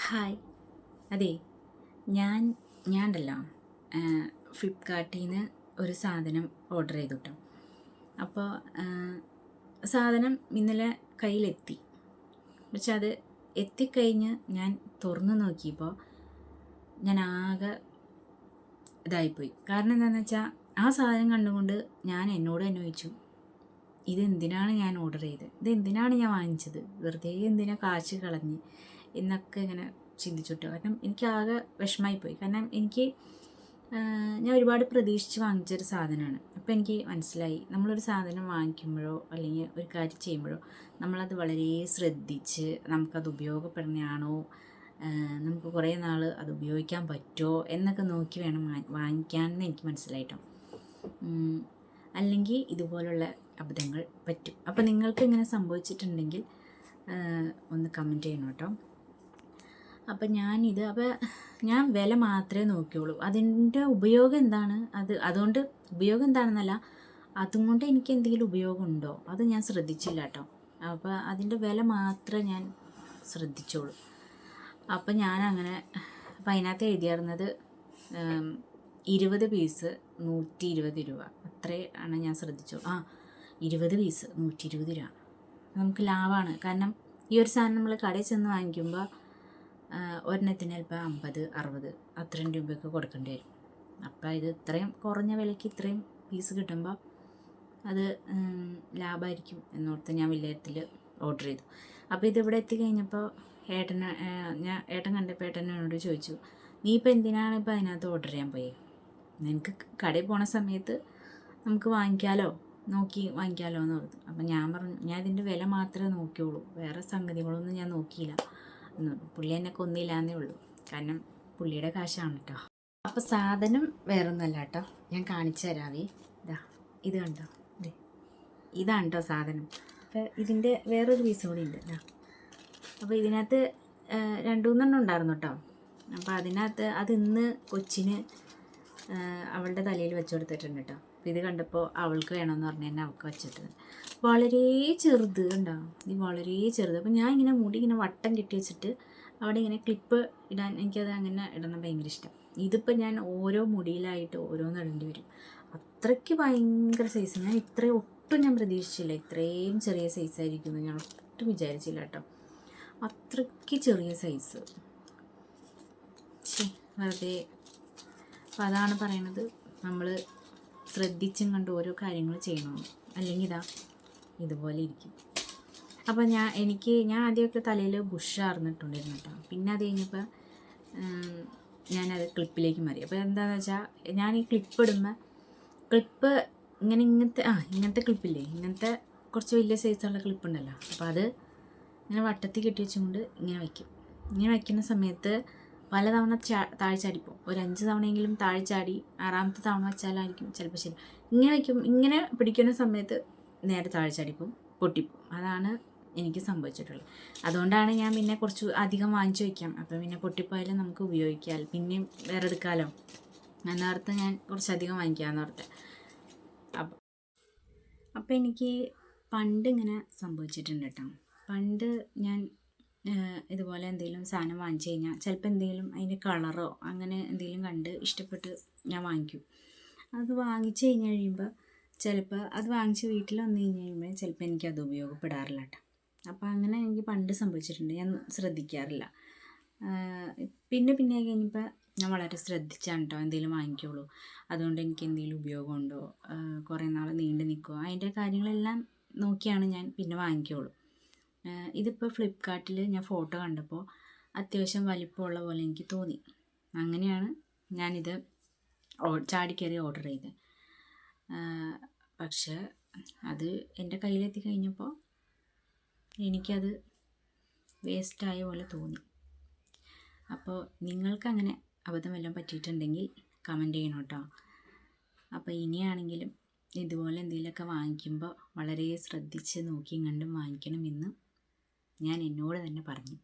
Hi. അതെ, ഞാൻ ഞാൻ ഉണ്ടല്ലോ ഫ്ലിപ്കാർട്ടിൽ നിന്ന് ഒരു സാധനം ഓർഡർ ചെയ്തു കേട്ടോ. അപ്പോൾ സാധനം ഇന്നലെ കയ്യിലെത്തി. പക്ഷെ അത് എത്തിക്കഴിഞ്ഞ് ഞാൻ തുറന്നു നോക്കിയപ്പോൾ ഞാൻ ആകെ ഇതായിപ്പോയി. കാരണം എന്താണെന്ന് വെച്ചാൽ ആ സാധനം കണ്ടുകൊണ്ട് ഞാൻ എന്നോട് തന്നെ ചോദിച്ചു, ഇതെന്തിനാണ് ഞാൻ ഓർഡർ ചെയ്തത്, ഇതെന്തിനാണ് ഞാൻ വാങ്ങിച്ചത്, വെറുതെ എന്തിനാ കാശ് കളഞ്ഞ് എന്നൊക്കെ ഇങ്ങനെ ചിന്തിച്ചുട്ടോ. കാരണം എനിക്ക് ആകെ വിഷമമായിപ്പോയി. കാരണം ഞാൻ ഒരുപാട് പ്രതീക്ഷിച്ച് വാങ്ങിച്ചൊരു സാധനമാണ്. അപ്പോൾ എനിക്ക് മനസ്സിലായി, നമ്മളൊരു സാധനം വാങ്ങിക്കുമ്പോഴോ അല്ലെങ്കിൽ ഒരു കാര്യം ചെയ്യുമ്പോഴോ നമ്മളത് വളരെ ശ്രദ്ധിച്ച് നമുക്കത് ഉപയോഗപ്പെടുന്നതാണോ, നമുക്ക് കുറേ നാൾ അത് ഉപയോഗിക്കാൻ പറ്റുമോ എന്നൊക്കെ നോക്കി വേണം വാങ്ങിക്കാമെന്ന് എനിക്ക് മനസ്സിലായിട്ടോ. അല്ലെങ്കിൽ ഇതുപോലുള്ള അബദ്ധങ്ങൾ പറ്റും. അപ്പോൾ നിങ്ങൾക്ക് ഇങ്ങനെ സംഭവിച്ചിട്ടുണ്ടെങ്കിൽ ഒന്ന് കമൻറ്റ് ചെയ്യണം കേട്ടോ. അപ്പോൾ ഞാൻ വില മാത്രമേ നോക്കിയുള്ളൂ. അതിൻ്റെ ഉപയോഗം എന്താണ്, അതുകൊണ്ട് ഉപയോഗം എന്താണെന്നല്ല, അതുകൊണ്ട് എനിക്ക് എന്തെങ്കിലും ഉപയോഗമുണ്ടോ അത് ഞാൻ ശ്രദ്ധിച്ചില്ല കേട്ടോ. അപ്പോൾ അതിൻ്റെ വില മാത്രമേ ഞാൻ ശ്രദ്ധിച്ചോളൂ. അപ്പോൾ ഞാനങ്ങനെ അപ്പോൾ അതിനകത്ത് എഴുതിയിരുന്നത് 20 പീസ് 120 രൂപ, അത്രയാണ് ഞാൻ ശ്രദ്ധിച്ചു. 20 പീസ് 120 രൂപ നമുക്ക് ലാഭമാണ്. കാരണം ഈ ഒരു സാധനം നമ്മൾ കടയിൽ ചെന്ന് വാങ്ങിക്കുമ്പോൾ ഒരെണ്ണത്തിന് ചിലപ്പോൾ 50-60 അത്രയും രൂപയൊക്കെ കൊടുക്കേണ്ടി വരും. അപ്പോൾ ഇത് ഇത്രയും കുറഞ്ഞ വിലയ്ക്ക് ഇത്രയും പീസ് കിട്ടുമ്പോൾ അത് ലാഭമായിരിക്കും എന്നോർത്ത് ഞാൻ വിലയിരുത്തൽ ഓർഡർ ചെയ്തു. അപ്പോൾ ഇതിവിടെ എത്തിക്കഴിഞ്ഞപ്പോൾ ഏട്ടൻ കണ്ടപ്പോൾ ഏട്ടനോട് ചോദിച്ചു, നീ ഇപ്പോൾ എന്തിനാണ് ഇപ്പോൾ അതിനകത്ത് ഓർഡർ ചെയ്യാൻ പോയി, നിനക്ക് കടയിൽ പോണ സമയത്ത് നമുക്ക് നോക്കി വാങ്ങിക്കാമല്ലോ എന്ന് പറഞ്ഞു. അപ്പം ഞാൻ പറഞ്ഞു, ഞാൻ ഇതിൻ്റെ വില മാത്രമേ നോക്കിയുള്ളൂ, വേറെ സംഗതികളൊന്നും ഞാൻ നോക്കിയില്ല എന്ന് പറഞ്ഞു. പുള്ളി എന്നെ കൊന്നില്ല എന്നേ ഉള്ളൂ, കാരണം പുള്ളിയുടെ കാശാണ് കേട്ടോ. അപ്പോൾ സാധനം വേറൊന്നുമല്ല കേട്ടോ, ഞാൻ കാണിച്ചു തരാവേ. ഇത് കണ്ടോ, ഇതാണ് കേട്ടോ സാധനം. അപ്പോൾ ഇതിൻ്റെ വേറൊരു പീസ് കൂടി ഉണ്ട്. അപ്പോൾ ഇതിനകത്ത് 2-3 ഉണ്ടായിരുന്നു കേട്ടോ. അപ്പോൾ അതിനകത്ത് അത് ഇന്ന് കൊച്ചിന് അവളുടെ തലയിൽ വെച്ച് കൊടുത്തിട്ടുണ്ട് കേട്ടോ. അപ്പോൾ ഇത് കണ്ടപ്പോൾ അവൾക്ക് വേണമെന്ന് പറഞ്ഞു തന്നെ അവൾക്ക് വെച്ചിട്ടുണ്ട്. വളരെ ചെറുത് ഉണ്ടാവും, ഇത് വളരെ ചെറുത്. അപ്പോൾ ഞാൻ ഇങ്ങനെ മുടി ഇങ്ങനെ വട്ടം കെട്ടി വെച്ചിട്ട് അവിടെ ഇങ്ങനെ ക്ലിപ്പ് ഇടാൻ, എനിക്കത് അങ്ങനെ ഇടണം ഭയങ്കര ഇഷ്ടം. ഇതിപ്പോൾ ഞാൻ ഓരോ മുടിയിലായിട്ട് ഓരോന്ന് ഇടേണ്ടി വരും. അത്രയ്ക്ക് ഭയങ്കര സൈസ്. ഞാൻ ഒട്ടും ഞാൻ പ്രതീക്ഷിച്ചില്ല, ഇത്രയും ചെറിയ സൈസായിരിക്കുമെന്ന് ഞാൻ ഒട്ടും വിചാരിച്ചില്ല കേട്ടോ. അത്രയ്ക്ക് ചെറിയ സൈസ്. വെറുതെ. അപ്പോൾ അതാണ് പറയണത്, നമ്മൾ ശ്രദ്ധിച്ചും കണ്ട് ഓരോ കാര്യങ്ങൾ ചെയ്യണമെന്ന്, അല്ലെങ്കിൽ ഇതുപോലെ ഇരിക്കും. അപ്പോൾ ഞാൻ ആദ്യമൊക്കെ തലയിൽ ബുഷാർന്നിട്ടുണ്ടായിരുന്നു കേട്ടോ. പിന്നെ അത് കഴിഞ്ഞപ്പോൾ ഞാനത് ക്ലിപ്പിലേക്ക് മാറി. അപ്പോൾ എന്താണെന്ന് വെച്ചാൽ ഞാൻ ഈ ക്ലിപ്പ് ഇടുമ്പോൾ ഇങ്ങനത്തെ ക്ലിപ്പില്ലേ, ഇങ്ങനത്തെ കുറച്ച് വലിയ സൈസുള്ള ക്ലിപ്പ് ഉണ്ടല്ലോ. അപ്പോൾ അത് ഇങ്ങനെ വട്ടത്തിൽ കെട്ടി വെച്ചുകൊണ്ട് ഇങ്ങനെ വയ്ക്കും. ഇങ്ങനെ വയ്ക്കുന്ന സമയത്ത് പലതവണ താഴെ ചാടിപ്പോവും. ഒരു 5 തവണയെങ്കിലും താഴെ ചാടി 6ാമത്തെ തവണ വെച്ചാലായിരിക്കും ചിലപ്പോൾ ശരി. ഇങ്ങനെ പിടിക്കുന്ന സമയത്ത് നേരെ താഴെ ചാടിപ്പോവും, പൊട്ടിപ്പോവും. അതാണ് എനിക്ക് സംഭവിച്ചിട്ടുള്ളത്. അതുകൊണ്ടാണ് ഞാൻ പിന്നെ കുറച്ച് അധികം വാങ്ങിച്ചു വയ്ക്കാം. അപ്പോൾ പിന്നെ പൊട്ടിപ്പോയാലും നമുക്ക് ഉപയോഗിക്കാം, പിന്നെയും വേറെ എടുക്കാമല്ലോ എന്നോർത്ത് ഞാൻ കുറച്ചധികം വാങ്ങിക്കാമെന്നോർത്ത്. അപ്പോൾ എനിക്ക് പണ്ട് ഇങ്ങനെ സംഭവിച്ചിട്ടുണ്ട് കേട്ടോ. പണ്ട് ഞാൻ ഇതുപോലെ എന്തെങ്കിലും സാധനം വാങ്ങിച്ചു കഴിഞ്ഞാൽ ചിലപ്പോൾ എന്തെങ്കിലും അതിൻ്റെ കളറോ അങ്ങനെ എന്തെങ്കിലും കണ്ട് ഇഷ്ടപ്പെട്ട് ഞാൻ വാങ്ങിക്കും. അത് വാങ്ങിച്ചു കഴിയുമ്പോൾ ചിലപ്പോൾ അത് വാങ്ങിച്ച് വീട്ടിൽ വന്നു കഴിയുമ്പോൾ ചിലപ്പോൾ എനിക്കത് ഉപയോഗപ്പെടാറില്ല കേട്ടോ. അപ്പോൾ അങ്ങനെ എനിക്ക് പണ്ട് സംഭവിച്ചിട്ടുണ്ട്, ഞാൻ ശ്രദ്ധിക്കാറില്ല. പിന്നെ കഴിഞ്ഞപ്പോൾ ഞാൻ വളരെ ശ്രദ്ധിച്ചാണ് കേട്ടോ എന്തെങ്കിലും വാങ്ങിക്കുള്ളൂ. അതുകൊണ്ട് എനിക്ക് എന്തെങ്കിലും ഉപയോഗമുണ്ടോ, കുറേ നാൾ നീണ്ടു നിൽക്കുമോ, അതിൻ്റെ കാര്യങ്ങളെല്ലാം നോക്കിയാണ് ഞാൻ പിന്നെ വാങ്ങിക്കുള്ളൂ. ഇതിപ്പോൾ ഫ്ലിപ്കാർട്ടിൽ ഞാൻ ഫോട്ടോ കണ്ടപ്പോൾ അത്യാവശ്യം വലിപ്പമുള്ള പോലെ എനിക്ക് തോന്നി. അങ്ങനെയാണ് ഞാനിത് ചാടിക്കയറി ഓർഡർ ചെയ്തത്. പക്ഷേ അത് എൻ്റെ കയ്യിലെത്തി കഴിഞ്ഞപ്പോൾ എനിക്കത് വേസ്റ്റായ പോലെ തോന്നി. അപ്പോൾ നിങ്ങൾക്കങ്ങനെ അബദ്ധം വല്ലതും പറ്റിയിട്ടുണ്ടെങ്കിൽ കമൻറ്റ് ചെയ്യണം കേട്ടോ. അപ്പോൾ ഇനിയാണെങ്കിലും ഇതുപോലെ എന്തെങ്കിലുമൊക്കെ വാങ്ങിക്കുമ്പോൾ വളരെ ശ്രദ്ധിച്ച് നോക്കിയും കണ്ടും വാങ്ങിക്കണമെന്ന് ഞാൻ എന്നോട് തന്നെ പറഞ്ഞു.